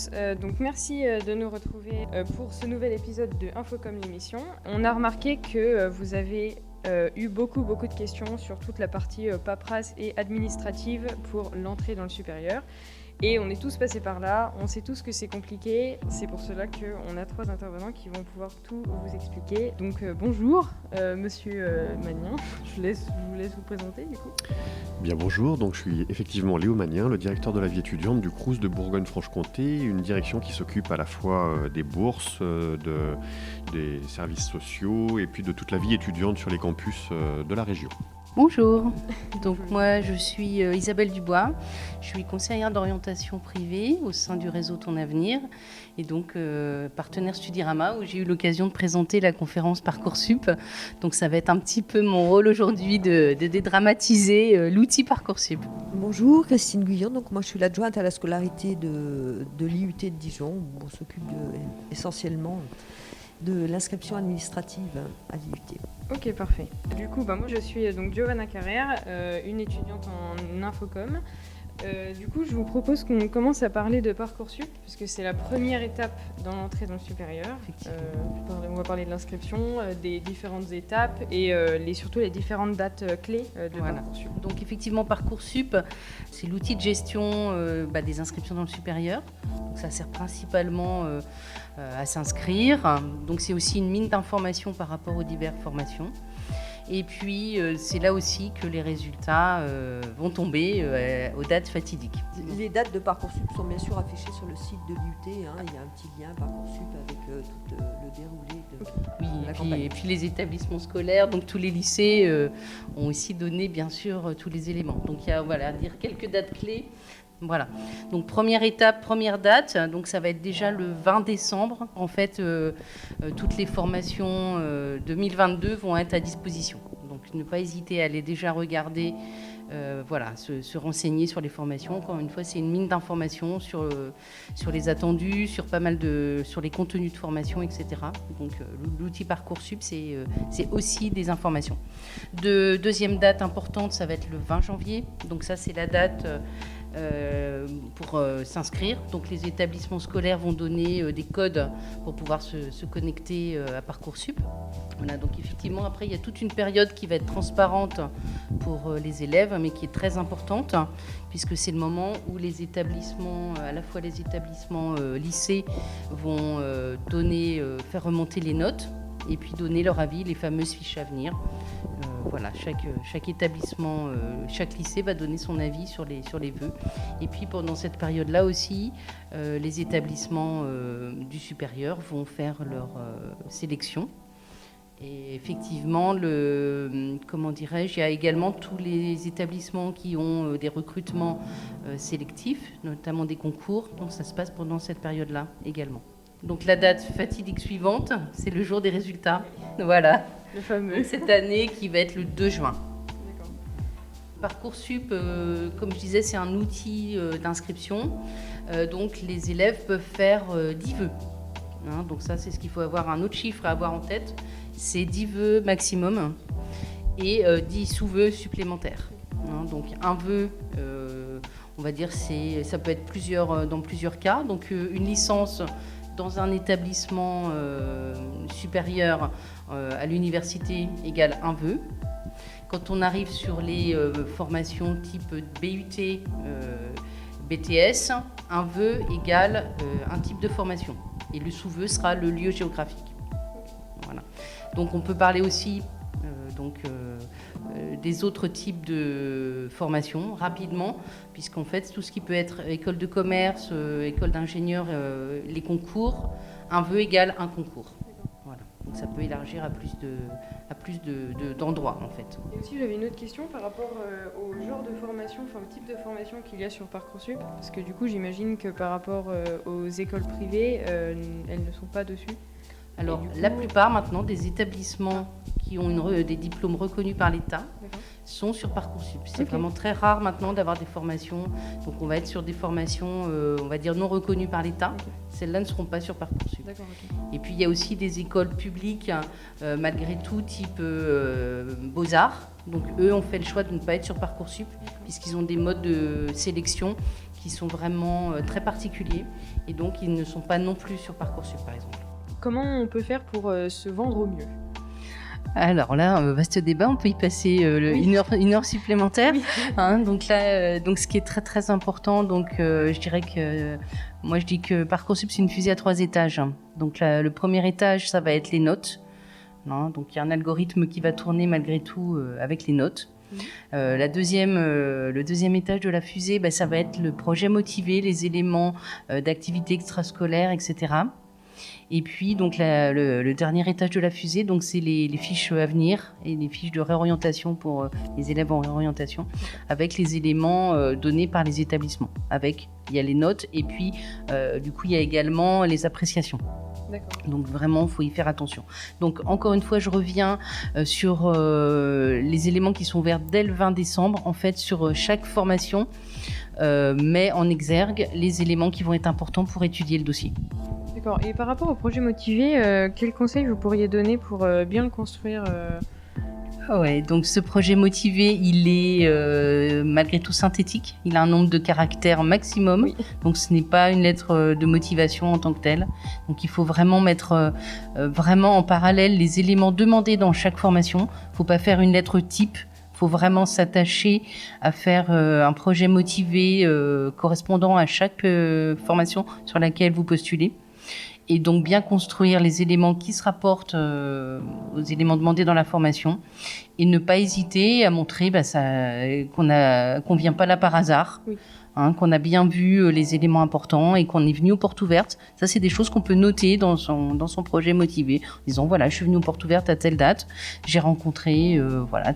tous, donc merci de nous retrouver pour ce nouvel épisode de Infocom l'émission. On a remarqué que vous avez eu beaucoup de questions sur toute la partie paperasse et administrative pour l'entrée dans le supérieur. Et on est tous passés par là, on sait tous que c'est compliqué, c'est pour cela qu'on a 3 intervenants qui vont pouvoir tout vous expliquer. Donc bonjour, monsieur Magnien, je vous laisse vous présenter du coup. Bien bonjour, donc je suis effectivement Léo Magnien, le directeur de la vie étudiante du Crous de Bourgogne-Franche-Comté, une direction qui s'occupe à la fois des bourses, des services sociaux et puis de toute la vie étudiante sur les campus de la région. Bonjour, donc moi je suis Isabelle Dubois, je suis conseillère d'orientation privée au sein du réseau Ton Avenir et donc partenaire Studirama où j'ai eu l'occasion de présenter la conférence Parcoursup. Donc ça va être un petit peu mon rôle aujourd'hui de dédramatiser l'outil Parcoursup. Bonjour, Christine Guyon, donc moi je suis l'adjointe à la scolarité de l'IUT de Dijon où on s'occupe essentiellement de l'inscription administrative à l'IUT. Ok, parfait. Du coup, moi je suis donc Giovanna Carrère, une étudiante en Infocom. Du coup, je vous propose qu'on commence à parler de Parcoursup, puisque c'est la première étape dans l'entrée dans le supérieur. On va parler de l'inscription, des différentes étapes et surtout les différentes dates clés de Parcoursup. Donc effectivement, Parcoursup, c'est l'outil de gestion des inscriptions dans le supérieur. Donc ça sert principalement à s'inscrire. Donc c'est aussi une mine d'informations par rapport aux diverses formations. Et puis, c'est là aussi que les résultats vont tomber aux dates fatidiques. Les dates de Parcoursup sont bien sûr affichées sur le site de l'IUT. Il y a un petit lien Parcoursup avec tout le déroulé de la campagne. Et puis les établissements scolaires, donc tous les lycées ont aussi donné bien sûr tous les éléments. Donc il y a dire quelques dates clés. Voilà. Donc première étape, première date, donc ça va être déjà le 20 décembre. En fait, toutes les formations 2022 vont être à disposition. Donc ne pas hésiter à aller déjà regarder, se renseigner sur les formations. Encore une fois, c'est une mine d'informations sur les attendus, sur sur les contenus de formation, etc. Donc l'outil Parcoursup, c'est aussi des informations. Deuxième date importante, ça va être le 20 janvier. Donc ça, c'est la date pour s'inscrire. Donc les établissements scolaires vont donner des codes pour pouvoir se connecter à Parcoursup. Voilà, donc effectivement, après, il y a toute une période qui va être transparente pour les élèves, mais qui est très importante, puisque c'est le moment où les établissements, à la fois les établissements lycées, vont faire remonter les notes et puis donner leur avis, les fameuses fiches à venir. Chaque établissement, chaque lycée va donner son avis sur les vœux. Et puis pendant cette période-là aussi, les établissements du supérieur vont faire leur sélection. Et effectivement, il y a également tous les établissements qui ont des recrutements sélectifs, notamment des concours. Donc ça se passe pendant cette période-là également. Donc la date fatidique suivante, c'est le jour des résultats. Voilà. Le fameux. Donc, cette année qui va être le 2 juin. D'accord. Parcoursup, comme je disais, c'est un outil d'inscription. Donc les élèves peuvent faire 10 vœux. Donc ça, c'est ce qu'il faut avoir. Un autre chiffre à avoir en tête, c'est 10 vœux maximum et 10 sous-vœux supplémentaires. Donc un vœu, on va dire, ça peut être dans plusieurs cas. Donc une licence dans un établissement supérieur à l'université égale un vœu. Quand on arrive sur les formations type BUT, BTS, un vœu égale un type de formation. Et le sous-vœu sera le lieu géographique. Voilà. Donc on peut parler aussi des autres types de formations rapidement, puisqu'en fait tout ce qui peut être école de commerce, école d'ingénieur, les concours, un vœu égale un concours. Voilà. Donc ça peut élargir à plus d'endroits en fait. Et aussi j'avais une autre question par rapport au genre de formation, au type de formation qu'il y a sur Parcoursup, parce que du coup j'imagine que par rapport aux écoles privées, elles ne sont pas dessus. Alors la plupart maintenant des établissements qui ont des diplômes reconnus par l'État sont sur Parcoursup. C'est vraiment très rare maintenant d'avoir des formations. Donc on va être sur des formations, on va dire non reconnues par l'État. Celles-là ne seront pas sur Parcoursup. Et puis il y a aussi des écoles publiques, malgré tout, type Beaux-Arts. Donc eux ont fait le choix de ne pas être sur Parcoursup, puisqu'ils ont des modes de sélection qui sont vraiment très particuliers et donc ils ne sont pas non plus sur Parcoursup par exemple. Comment on peut faire pour se vendre au mieux ? Alors là, vaste débat, on peut y passer une heure supplémentaire. Oui. Hein, donc là, ce qui est très très important, donc je dirais que moi je dis que Parcoursup c'est une fusée à 3 étages. Donc là, le premier étage, ça va être les notes. Hein, donc il y a un algorithme qui va tourner malgré tout avec les notes. Le deuxième étage de la fusée, ça va être le projet motivé, les éléments d'activité extrascolaire, etc. Et puis donc le dernier étage de la fusée, donc c'est les fiches à venir et les fiches de réorientation pour les élèves en réorientation, avec les éléments donnés par les établissements. Il y a les notes et puis du coup il y a également les appréciations. D'accord. Donc vraiment, il faut y faire attention. Donc encore une fois, je reviens sur les éléments qui sont ouverts dès le 20 décembre. En fait, sur chaque formation, met en exergue les éléments qui vont être importants pour étudier le dossier. D'accord. Et par rapport au projet motivé, quels conseils vous pourriez donner pour bien le construire Ouais, donc ce projet motivé, il est malgré tout synthétique. Il a un nombre de caractères maximum. Oui. Donc ce n'est pas une lettre de motivation en tant que telle. Donc il faut vraiment mettre vraiment en parallèle les éléments demandés dans chaque formation. Il ne faut pas faire une lettre type. Il faut vraiment s'attacher à faire un projet motivé correspondant à chaque formation sur laquelle vous postulez. Et donc bien construire les éléments qui se rapportent aux éléments demandés dans la formation et ne pas hésiter à montrer qu'on ne vient pas là par hasard, oui. Qu'on a bien vu les éléments importants et qu'on est venu aux portes ouvertes. Ça, c'est des choses qu'on peut noter dans son projet motivé, en disant voilà, je suis venu aux portes ouvertes à telle date, j'ai rencontré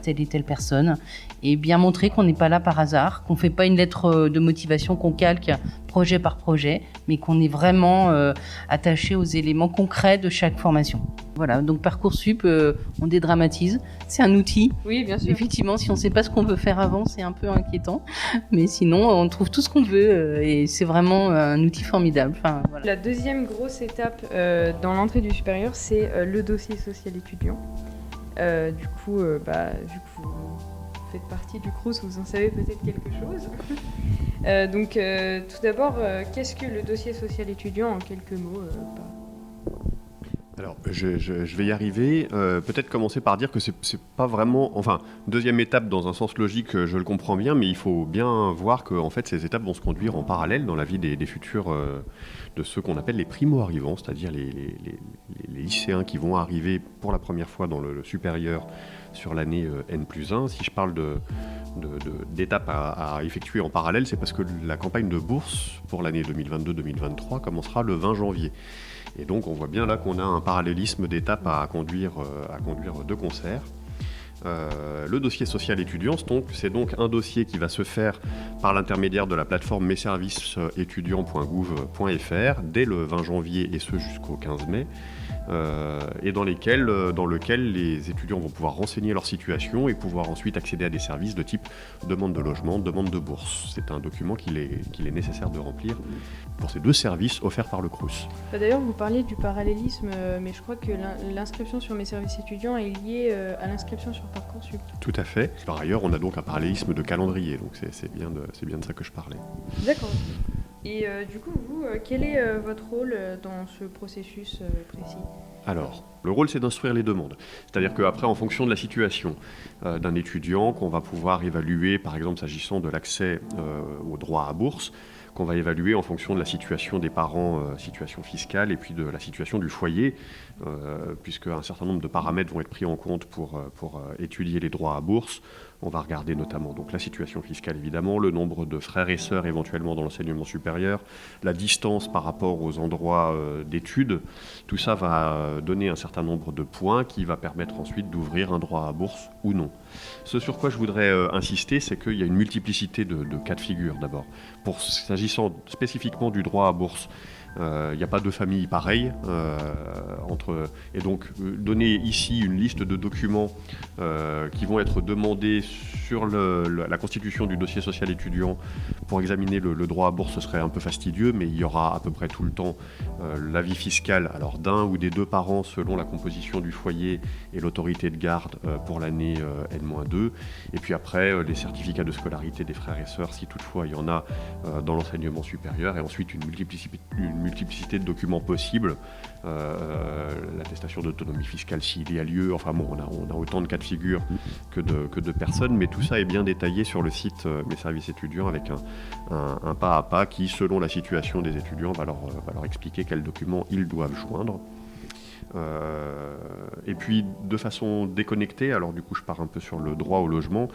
telle et telle personne, et bien montrer qu'on n'est pas là par hasard, qu'on ne fait pas une lettre de motivation qu'on calque projet par projet, mais qu'on est vraiment attaché aux éléments concrets de chaque formation. Voilà, donc Parcoursup, on dédramatise, c'est un outil. Oui, bien sûr. Effectivement, si on ne sait pas ce qu'on veut faire avant, c'est un peu inquiétant, mais sinon, on trouve tout ce qu'on veut et c'est vraiment un outil formidable. Enfin, voilà. La deuxième grosse étape dans l'entrée du supérieur, c'est le dossier social étudiant. Du coup, vu que vous faites partie du CROUS, vous en savez peut-être quelque chose. Tout d'abord, qu'est-ce que le dossier social étudiant en quelques mots Alors, je vais y arriver. Peut-être commencer par dire que c'est pas vraiment... Enfin, deuxième étape dans un sens logique, je le comprends bien, mais il faut bien voir que en fait, ces étapes vont se conduire en parallèle dans la vie des futurs, de ceux qu'on appelle les primo-arrivants, c'est-à-dire les lycéens qui vont arriver pour la première fois dans le supérieur sur l'année N+1. Si je parle d'étapes à effectuer en parallèle, c'est parce que la campagne de bourse pour l'année 2022-2023 commencera le 20 janvier. Et donc on voit bien là qu'on a un parallélisme d'étapes à conduire de concert. Le dossier social étudiant, c'est donc un dossier qui va se faire par l'intermédiaire de la plateforme messervicesétudiants.gouv.fr dès le 20 janvier et ce jusqu'au 15 mai. Et dans lequel les étudiants vont pouvoir renseigner leur situation et pouvoir ensuite accéder à des services de type demande de logement, demande de bourse. C'est un document qu'il est nécessaire de remplir pour ces deux services offerts par le CROUS. D'ailleurs, vous parliez du parallélisme, mais je crois que l'inscription sur mes services étudiants est liée à l'inscription sur Parcoursup. Tout à fait. Par ailleurs, on a donc un parallélisme de calendrier, donc c'est bien de ça que je parlais. D'accord. Et du coup, vous, quel est votre rôle dans ce processus précis ? Alors, le rôle, c'est d'instruire les demandes. C'est-à-dire qu'après, en fonction de la situation d'un étudiant, qu'on va pouvoir évaluer, par exemple, s'agissant de l'accès au droit à bourse, qu'on va évaluer en fonction de la situation des parents, situation fiscale, et puis de la situation du foyer, puisque un certain nombre de paramètres vont être pris en compte pour étudier les droits à bourse. On va regarder notamment donc la situation fiscale, évidemment, le nombre de frères et sœurs éventuellement dans l'enseignement supérieur, la distance par rapport aux endroits d'études. Tout ça va donner un certain nombre de points qui va permettre ensuite d'ouvrir un droit à bourse ou non. Ce sur quoi je voudrais insister, c'est qu'il y a une multiplicité de cas de figure d'abord. S'agissant spécifiquement du droit à bourse, il n'y a pas deux familles pareilles et donc donner ici une liste de documents qui vont être demandés sur la constitution du dossier social étudiant pour examiner le droit à bourse. Ce serait un peu fastidieux, mais il y aura à peu près tout le temps l'avis fiscal, alors d'un ou des deux parents selon la composition du foyer et l'autorité de garde pour l'année N-2, et puis après les certificats de scolarité des frères et sœurs, si toutefois il y en a dans l'enseignement supérieur, et ensuite une multiplicité de documents possibles, l'attestation d'autonomie fiscale s'il y a lieu, enfin bon, on a autant de cas de figure que de personnes, mais tout ça est bien détaillé sur le site Mes Services Étudiants avec un pas à pas qui, selon la situation des étudiants, va leur expliquer quels documents ils doivent joindre. Et puis de façon déconnectée, alors du coup je pars un peu sur le droit au logement,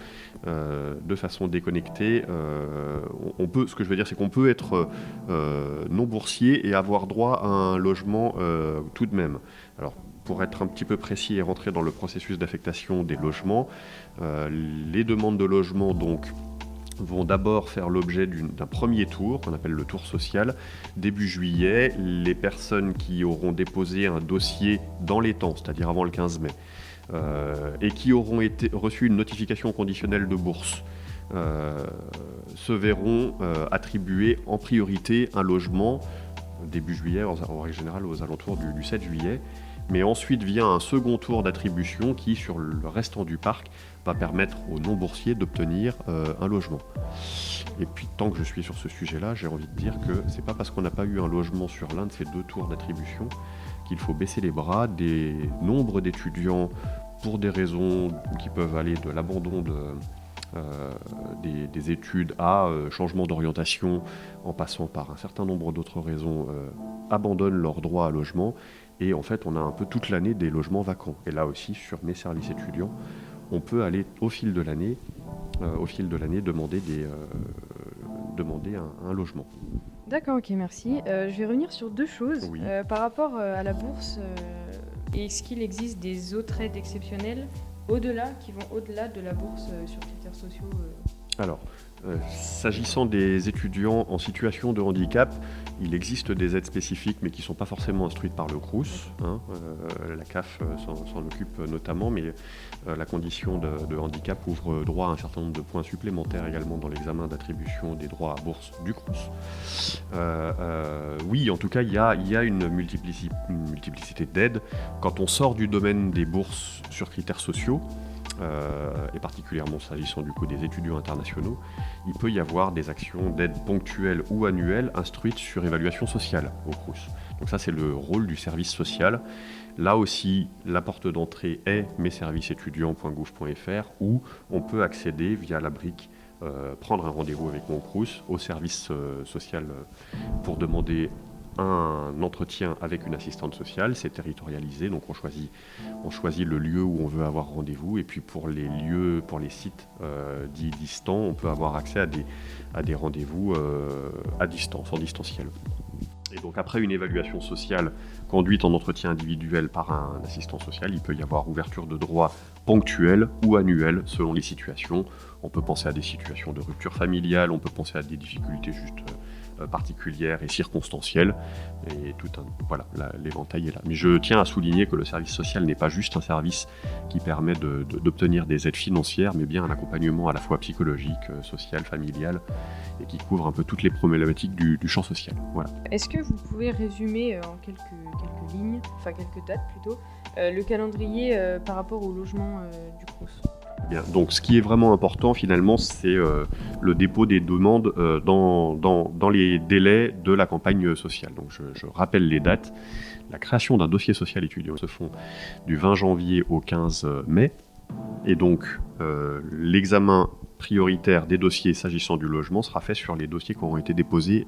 de façon déconnectée, ce que je veux dire c'est qu'on peut être non boursier et avoir droit à un logement tout de même. Alors pour être un petit peu précis et rentrer dans le processus d'affectation des logements, les demandes de logement donc vont d'abord faire l'objet d'un premier tour, qu'on appelle le tour social. Début juillet, les personnes qui auront déposé un dossier dans les temps, c'est-à-dire avant le 15 mai, et qui auront reçu une notification conditionnelle de bourse, se verront attribuer en priorité un logement, début juillet, en règle générale aux alentours du 7 juillet. Mais ensuite vient un second tour d'attribution qui, sur le restant du parc, va permettre aux non-boursiers d'obtenir un logement. Et puis, tant que je suis sur ce sujet-là, j'ai envie de dire que c'est pas parce qu'on n'a pas eu un logement sur l'un de ces deux tours d'attribution qu'il faut baisser les bras. Des nombres d'étudiants, pour des raisons qui peuvent aller de l'abandon des études à changement d'orientation, en passant par un certain nombre d'autres raisons, abandonnent leur droit à logement. Et en fait, on a un peu toute l'année des logements vacants. Et là aussi, sur Mes Services Étudiants, on peut aller au fil de l'année demander un logement. D'accord, ok, merci. Je vais revenir sur deux choses. Oui. Par rapport à la bourse, est-ce qu'il existe des autres aides exceptionnelles qui vont au-delà de la bourse sur critères sociaux Alors, s'agissant des étudiants en situation de handicap, il existe des aides spécifiques, mais qui ne sont pas forcément instruites par le Crous. La CAF s'en occupe notamment, mais la condition de handicap ouvre droit à un certain nombre de points supplémentaires également dans l'examen d'attribution des droits à bourse du Crous. Oui, en tout cas, il y a une multiplicité d'aides. Quand on sort du domaine des bourses sur critères sociaux, et particulièrement s'agissant du coup des étudiants internationaux, il peut y avoir des actions d'aide ponctuelles ou annuelles instruites sur évaluation sociale au Crous. Donc ça, c'est le rôle du service social. Là aussi, la porte d'entrée est messervicesétudiants.gouv.fr, où on peut accéder via la brique, prendre un rendez-vous avec mon Crous au service social pour demander un entretien avec une assistante sociale. C'est territorialisé, donc on choisit le lieu où on veut avoir rendez-vous, et puis pour les sites dits distants, on peut avoir accès à des rendez-vous à distance, en distanciel. Et donc après une évaluation sociale conduite en entretien individuel par un assistant social, il peut y avoir ouverture de droits ponctuels ou annuels selon les situations. On peut penser à des situations de rupture familiale, on peut penser à des difficultés juste particulières et circonstancielles, et l'éventail est là. Mais je tiens à souligner que le service social n'est pas juste un service qui permet d'obtenir des aides financières, mais bien un accompagnement à la fois psychologique, social, familial, et qui couvre un peu toutes les problématiques du champ social. Voilà. Est-ce que vous pouvez résumer en quelques lignes, enfin quelques dates plutôt, le calendrier par rapport au logement du Crous ? Bien. Donc ce qui est vraiment important finalement, c'est le dépôt des demandes dans les délais de la campagne sociale. Donc je rappelle les dates. La création d'un dossier social étudiant se font du 20 janvier au 15 mai. Et donc l'examen prioritaire des dossiers s'agissant du logement sera fait sur les dossiers qui auront été déposés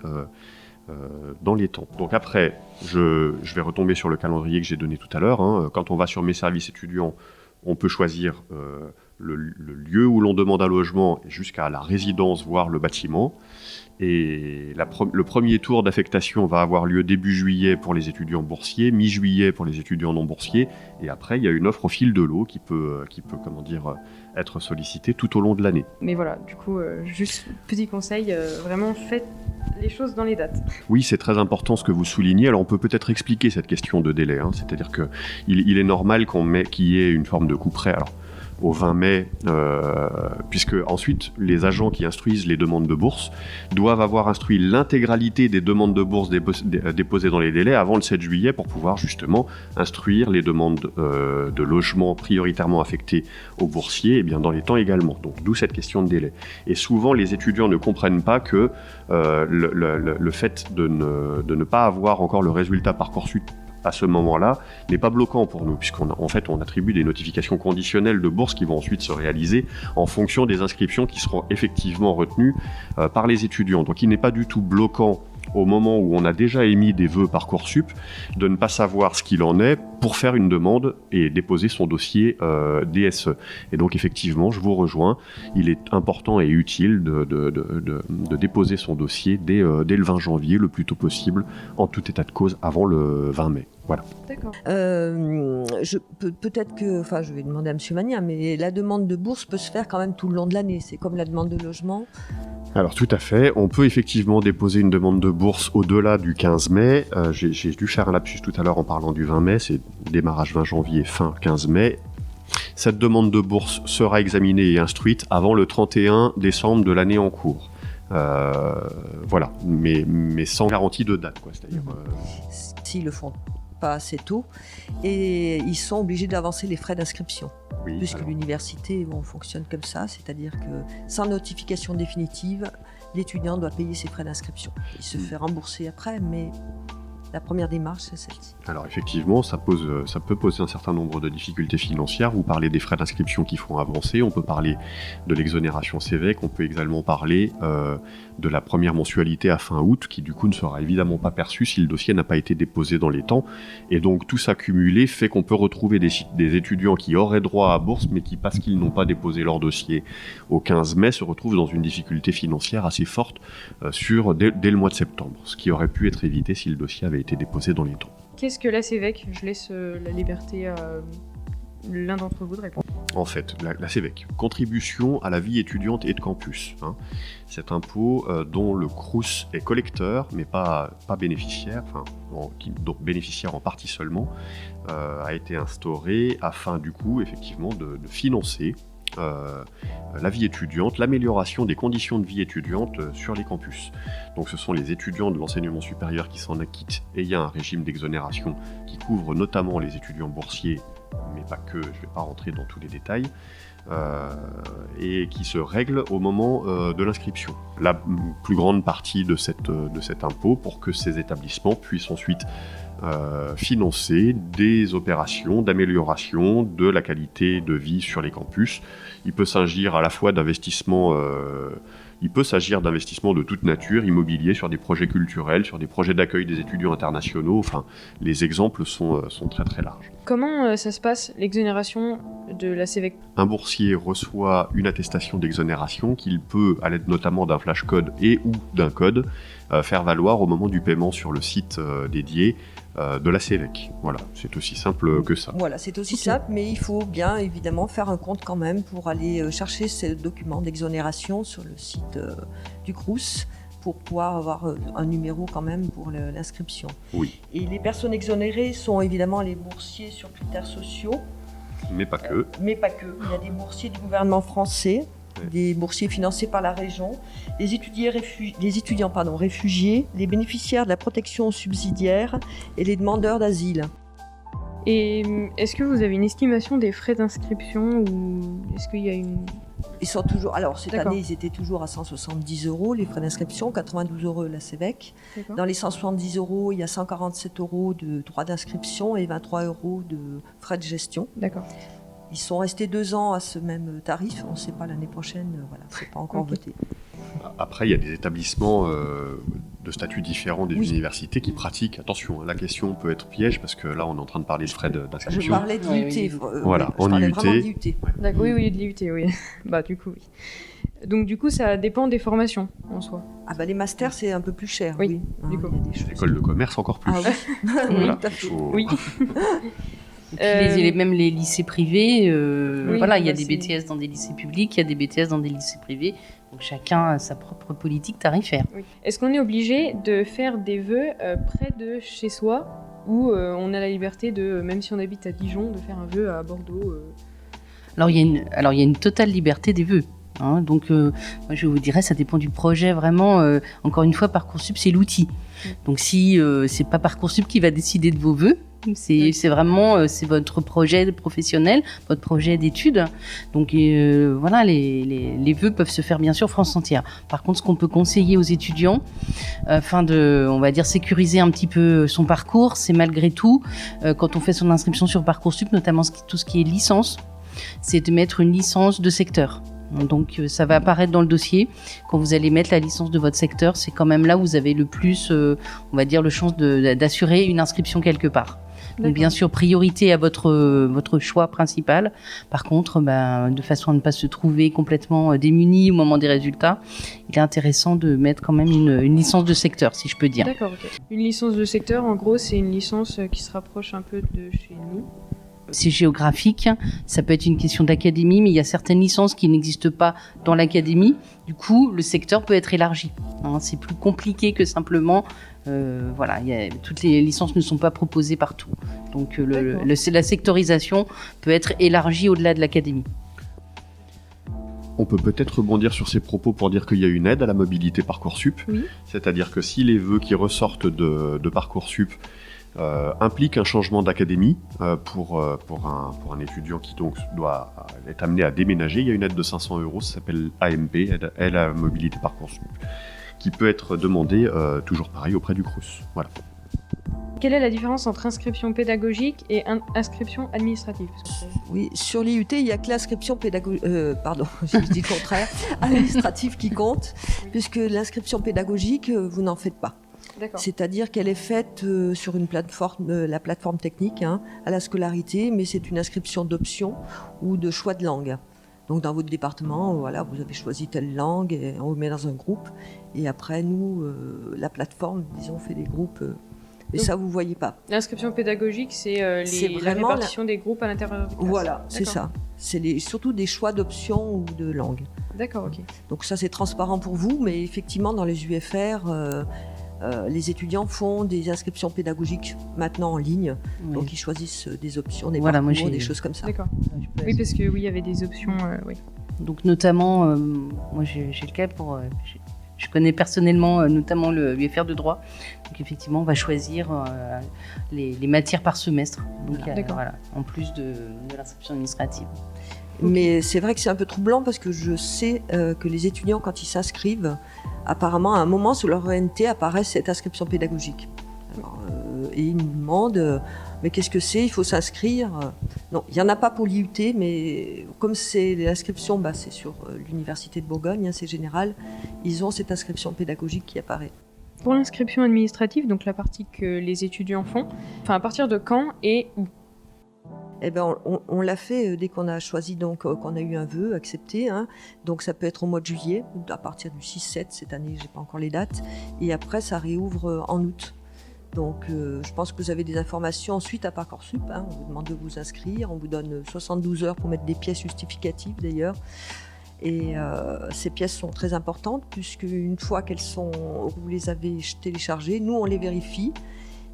dans les temps. Donc après, je vais retomber sur le calendrier que j'ai donné tout à l'heure. Quand on va sur Mes Services Étudiants, on peut choisir le lieu où l'on demande un logement jusqu'à la résidence, voire le bâtiment. Et le premier tour d'affectation va avoir lieu début juillet pour les étudiants boursiers, mi-juillet pour les étudiants non boursiers, et après il y a une offre au fil de l'eau qui peut être sollicitée tout au long de l'année. Mais voilà, du coup, juste petit conseil, vraiment faites les choses dans les dates. Oui, c'est très important ce que vous soulignez. Alors on peut peut-être expliquer cette question de délai, c'est-à-dire qu'il est normal qu'il y ait une forme de couperet. Alors, au 20 mai, puisque ensuite les agents qui instruisent les demandes de bourse doivent avoir instruit l'intégralité des demandes de bourse déposées dans les délais avant le 7 juillet pour pouvoir justement instruire les demandes de logement prioritairement affectées aux boursiers et bien dans les temps également. Donc d'où cette question de délai. Et souvent les étudiants ne comprennent pas que le fait de ne pas avoir encore le résultat Parcoursup à ce moment-là, n'est pas bloquant pour nous, puisqu'on on attribue des notifications conditionnelles de bourse qui vont ensuite se réaliser en fonction des inscriptions qui seront effectivement retenues par les étudiants. Donc il n'est pas du tout bloquant au moment où on a déjà émis des vœux Parcoursup de ne pas savoir ce qu'il en est pour faire une demande et déposer son dossier DSE. Et donc effectivement, je vous rejoins, il est important et utile de déposer son dossier dès le 20 janvier, le plus tôt possible, en tout état de cause avant le 20 mai. Voilà. D'accord. Peut-être que, je vais demander à M. Magnin, mais la demande de bourse peut se faire quand même tout le long de l'année. C'est comme la demande de logement. Alors tout à fait, on peut effectivement déposer une demande de bourse au-delà du 15 mai. J'ai dû faire un lapsus tout à l'heure en parlant du 20 mai, c'est démarrage 20 janvier, fin 15 mai. Cette demande de bourse sera examinée et instruite avant le 31 décembre de l'année en cours. Voilà, mais sans garantie de date, quoi. C'est-à-dire, S'ils le font pas assez tôt, et ils sont obligés d'avancer les frais d'inscription. oui, Puisque alors, l'université fonctionne comme ça, c'est-à-dire que sans notification définitive, l'étudiant doit payer ses frais d'inscription. Il se fait rembourser après, mais la première démarche, c'est celle-ci. alors effectivement, ça peut poser un certain nombre de difficultés financières. Vous parlez des frais d'inscription qui font avancer, on peut parler de l'exonération CEVEC, on peut également parler de la première mensualité à fin août, qui du coup ne sera évidemment pas perçue si le dossier n'a pas été déposé dans les temps. Et donc tout ça cumulé fait qu'on peut retrouver des étudiants qui auraient droit à bourse, mais qui, parce qu'ils n'ont pas déposé leur dossier au 15 mai, se retrouvent dans une difficulté financière assez forte dès le mois de septembre, ce qui aurait pu être évité si le dossier avait été déposé dans les temps. Qu'est-ce que la CEVEC ? Je laisse la liberté à l'un d'entre vous de répondre. En fait, la CEVEC, contribution à la vie étudiante et de campus. Cet impôt dont le Crous est collecteur, mais pas bénéficiaire, donc bénéficiaire en partie seulement, a été instauré afin du coup, effectivement, de financer la vie étudiante, l'amélioration des conditions de vie étudiante sur les campus. Donc ce sont les étudiants de l'enseignement supérieur qui s'en acquittent et il y a un régime d'exonération qui couvre notamment les étudiants boursiers, mais pas que, je ne vais pas rentrer dans tous les détails, et qui se règle au moment de l'inscription. La plus grande partie de cet impôt pour que ces établissements puissent ensuite financer des opérations d'amélioration de la qualité de vie sur les campus. Il peut s'agir à la fois d'investissements de toute nature, immobilier, sur des projets culturels, sur des projets d'accueil des étudiants internationaux. Enfin, les exemples sont très très larges. Comment ça se passe, l'exonération de la CEVEC ? Un boursier reçoit une attestation d'exonération qu'il peut, à l'aide notamment d'un flash code et ou d'un code, faire valoir au moment du paiement sur le site dédié de la CEVEC. Voilà, c'est aussi simple que ça. Voilà, c'est aussi simple, mais il faut bien évidemment faire un compte quand même pour aller chercher ces documents d'exonération sur le site du Crous pour pouvoir avoir un numéro quand même pour l'inscription. Oui. Et les personnes exonérées sont évidemment les boursiers sur critères sociaux. Mais pas que. Mais pas que. Il y a des boursiers du gouvernement français, des boursiers financés par la région, des étudiants réfugiés, les bénéficiaires de la protection subsidiaire et les demandeurs d'asile. Et est-ce que vous avez une estimation des frais d'inscription ou est-ce qu'il y a une... Ils sont toujours... Alors, cette D'accord. année, ils étaient toujours à 170 € les frais d'inscription, 92 € la CEVEC. D'accord. Dans les 170 €, il y a 147 € de droits d'inscription et 23 € de frais de gestion. D'accord. Ils sont restés 2 ans à ce même tarif. On ne sait pas l'année prochaine, voilà, c'est pas encore Ok. voté. Après, il y a des établissements de statut différents des Oui. universités qui pratiquent. Attention, la question peut être piège parce que là, on est en train de parler de frais Je d'inscription. parlais de Oui, l'IUT. oui. Voilà, je en parlais IUT. vraiment de l'IUT. D'accord. Oui, de l'IUT, oui. Bah, du coup, oui. Donc du coup, ça dépend des formations en soi. Ah bah les masters, c'est un peu plus cher, Oui, oui. du coup. Il y a des choses. École de commerce encore plus. Ah oui, Voilà, tout à fait. faut- Oui. Et puis même les lycées privés, Oui, voilà, il y a bah, des BTS dans des lycées publics, il y a des BTS dans des lycées privés. Donc chacun a sa propre politique tarifaire. Oui. Est-ce qu'on est obligé de faire des vœux près de chez soi ou on a la liberté de, même si on habite à Dijon, de faire un vœu à Bordeaux Alors il y a une totale liberté des vœux. Hein. Donc moi je vous dirais, ça dépend du projet vraiment. Encore une fois, Parcoursup c'est l'outil. Donc si c'est pas Parcoursup qui va décider de vos vœux, c'est vraiment c'est votre projet professionnel, votre projet d'études. Donc voilà, les vœux peuvent se faire bien sûr France entière. Par contre, ce qu'on peut conseiller aux étudiants, afin de, on va dire, sécuriser un petit peu son parcours, c'est malgré tout, quand on fait son inscription sur Parcoursup, notamment tout ce qui est licence, c'est de mettre une licence de secteur. Donc ça va apparaître dans le dossier. Quand vous allez mettre la licence de votre secteur, c'est quand même là où vous avez le plus, on va dire, le chance d'assurer une inscription quelque part. Donc bien sûr, priorité à votre choix principal. Par contre, de façon à ne pas se trouver complètement démuni au moment des résultats, il est intéressant de mettre quand même une licence de secteur, si je peux dire. D'accord, ok. Une licence de secteur, en gros, c'est une licence qui se rapproche un peu de chez nous. C'est géographique, ça peut être une question d'académie, mais il y a certaines licences qui n'existent pas dans l'académie. Du coup, le secteur peut être élargi. Hein, c'est plus compliqué que simplement... voilà, toutes les licences ne sont pas proposées partout. Donc la sectorisation peut être élargie au-delà de l'académie. On peut peut-être rebondir sur ces propos pour dire qu'il y a une aide à la mobilité Parcoursup. Oui. C'est-à-dire que si les vœux qui ressortent de Parcoursup impliquent un changement d'académie pour un étudiant qui donc doit être amené à déménager, il y a une aide de 500 €, ça s'appelle AMP, aide à la mobilité Parcoursup, qui peut être demandée toujours pareil auprès du Crous. Voilà. Quelle est la différence entre inscription pédagogique et inscription administrative? Oui, sur l'IUT, il n'y a que l'inscription pédagogique, pardon, j'ai dit le contraire, administrative qui compte, puisque l'inscription pédagogique, vous n'en faites pas. D'accord. C'est-à-dire qu'elle est faite sur une plateforme, la plateforme technique, à la scolarité, mais c'est une inscription d'option ou de choix de langue. Donc dans votre département, voilà, vous avez choisi telle langue et on vous met dans un groupe. Et après, nous, la plateforme, disons, fait des groupes. Et Donc, ça, vous ne voyez pas. L'inscription pédagogique, c'est la vraiment répartition des groupes à l'intérieur du classe. Voilà, c'est D'accord. ça. C'est surtout des choix d'options ou de langue. D'accord, ok. Donc ça, c'est transparent pour vous, mais effectivement, dans les UFR, les étudiants font des inscriptions pédagogiques maintenant en ligne. Oui. Donc ils choisissent des options, des Voilà, moi, parcours, j'ai- des choses comme ça. D'accord. Oui, parce que oui, il y avait des options. Oui. Donc notamment, moi j'ai le cas pour... je connais personnellement notamment le UFR de droit. Donc effectivement, on va choisir les matières par semestre. Donc D'accord. voilà, en plus de l'inscription administrative. Mais c'est vrai que c'est un peu troublant parce que je sais que les étudiants, quand ils s'inscrivent, apparemment, à un moment, sur leur ENT, apparaît cette inscription pédagogique. Alors, et ils nous demandent, mais qu'est-ce que c'est? Il faut s'inscrire. Non, il n'y en a pas pour l'IUT, mais comme c'est l'inscription, c'est sur l'Université de Bourgogne, c'est général, ils ont cette inscription pédagogique qui apparaît. Pour l'inscription administrative, donc la partie que les étudiants font, enfin à partir de quand et où? Eh ben, on l'a fait dès qu'on a choisi, donc qu'on a eu un vœu accepté. Donc ça peut être au mois de juillet, à partir du 6-7, cette année, j'ai pas encore les dates. Et après, ça réouvre en août. Donc je pense que vous avez des informations ensuite à Parcoursup. On vous demande de vous inscrire, on vous donne 72 heures pour mettre des pièces justificatives d'ailleurs. Et ces pièces sont très importantes puisque une fois vous les avez téléchargées, nous on les vérifie.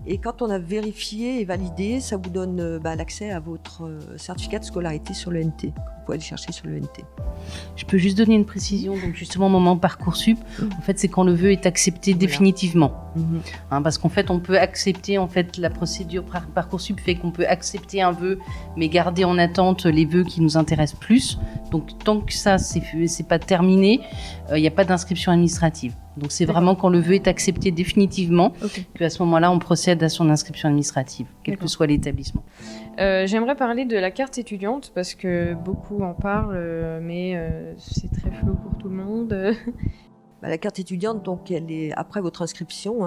Et quand on a vérifié et validé, ça vous donne l'accès à votre certificat de scolarité sur le NT. Vous pouvez aller chercher sur le NT. Je peux juste donner une précision. Donc justement, au moment Parcoursup, en fait, c'est quand le vœu est accepté définitivement. Parce qu'en fait, on peut accepter, la procédure Parcoursup fait qu'on peut accepter un vœu, mais garder en attente les vœux qui nous intéressent plus. Donc tant que ça, c'est pas terminé, il n'y a pas d'inscription administrative. Donc c'est vraiment quand le vœu est accepté définitivement qu'à ce moment-là, on procède à son inscription administrative, quel que soit l'établissement. J'aimerais parler de la carte étudiante parce que beaucoup en parlent, mais c'est très flou pour tout le monde. La carte étudiante, donc, elle est après votre inscription,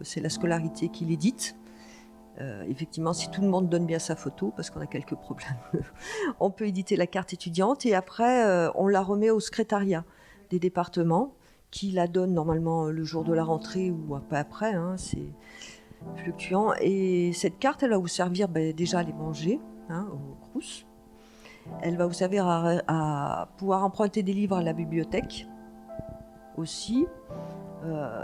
c'est la scolarité qui l'édite. Effectivement, si tout le monde donne bien sa photo, parce qu'on a quelques problèmes, on peut éditer la carte étudiante et après, on la remet au secrétariat des départements qui la donnent normalement le jour de la rentrée ou un peu après, hein, c'est fluctuant. Et cette carte, elle va vous servir déjà à les manger au Crous. Elle va vous servir à pouvoir emprunter des livres à la bibliothèque aussi.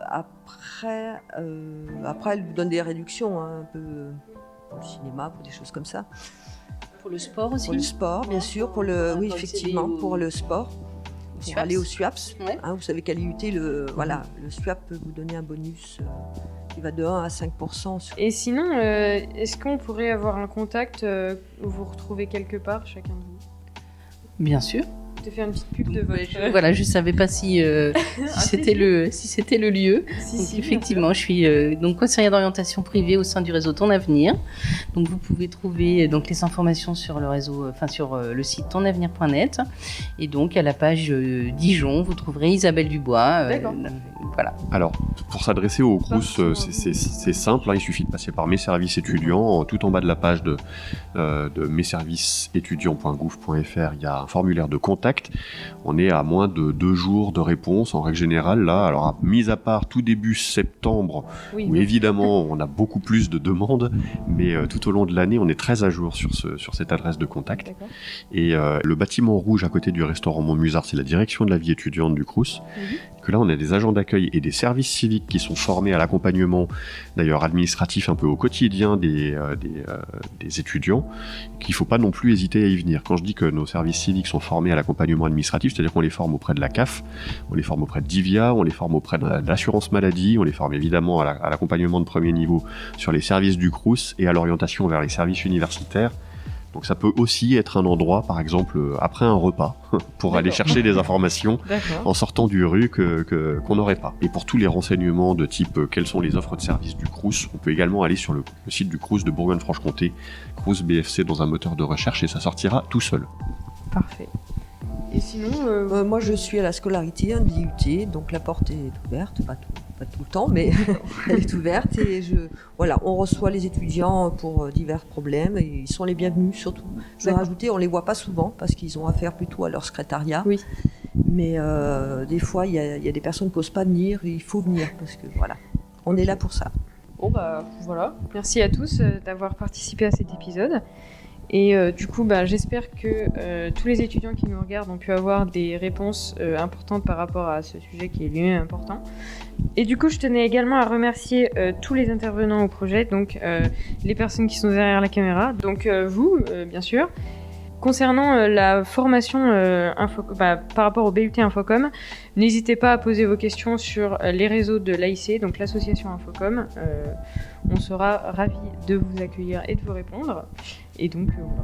Après, elle vous donne des réductions, un peu pour le cinéma, pour des choses comme ça. Pour le sport aussi. Pour le sport, bien sûr. Pour le effectivement, pour le sport. Pour aller au SUAPS. Ouais. Vous savez qu'à l'IUT, le SUAP peut vous donner un bonus qui va de 1 à 5%. Et sinon, est-ce qu'on pourrait avoir un contact où vous retrouvez quelque part, chacun de vous? Bien sûr. Je te fais une petite pub de votre... Voilà, je ne savais pas si c'était le lieu. Donc, effectivement, je suis donc conseillère d'orientation privée au sein du réseau Ton Avenir. Donc, vous pouvez trouver donc les informations sur le réseau, sur le site tonavenir.net. Et donc, à la page Dijon, vous trouverez Isabelle Dubois. D'accord. Voilà. Alors, pour s'adresser au Crous, c'est simple, il suffit de passer par Mes services étudiants. Tout en bas de la page de messervicesétudiants.gouv.fr, il y a un formulaire de contact. On est à moins de 2 jours de réponse en règle générale là. Alors, mis à part tout début septembre, où évidemment on a beaucoup plus de demandes, mais tout au long de l'année, on est très à jour sur cette adresse de contact. D'accord. Et le bâtiment rouge à côté du restaurant Montmusard, c'est la direction de la vie étudiante du Crous. Que là, on a des agents d'accueil et des services civiques qui sont formés à l'accompagnement, d'ailleurs administratif un peu au quotidien des étudiants, qu'il ne faut pas non plus hésiter à y venir. Quand je dis que nos services civiques sont formés à l'accompagnement administratif, c'est-à-dire qu'on les forme auprès de la CAF, on les forme auprès de Divia, on les forme auprès de l'assurance maladie, on les forme évidemment à l'accompagnement de premier niveau sur les services du Crous et à l'orientation vers les services universitaires. Donc ça peut aussi être un endroit, par exemple, après un repas, pour aller chercher des informations en sortant du RU qu'on n'aurait pas. Et pour tous les renseignements de type quelles sont les offres de services du Crous, on peut également aller sur le site du Crous de Bourgogne-Franche-Comté, Crous BFC dans un moteur de recherche, et ça sortira tout seul. Parfait. Et sinon, moi je suis à la scolarité de l'IUT, donc la porte est ouverte, pas tout le temps, mais elle est ouverte et on reçoit les étudiants pour divers problèmes et ils sont les bienvenus surtout. Je vais rajouter, on les voit pas souvent parce qu'ils ont affaire plutôt à leur secrétariat. Oui. Mais des fois, il y a des personnes qui n'osent pas venir et il faut venir parce que on est là pour ça. Bon voilà. Merci à tous d'avoir participé à cet épisode. Et du coup, j'espère que tous les étudiants qui nous regardent ont pu avoir des réponses importantes par rapport à ce sujet qui est lui-même important. Et du coup, je tenais également à remercier tous les intervenants au projet, donc les personnes qui sont derrière la caméra, donc vous, bien sûr. Concernant la formation par rapport au BUT Infocom, n'hésitez pas à poser vos questions sur les réseaux de l'AIC, donc l'association Infocom. On sera ravis de vous accueillir et de vous répondre. Et donc, voilà.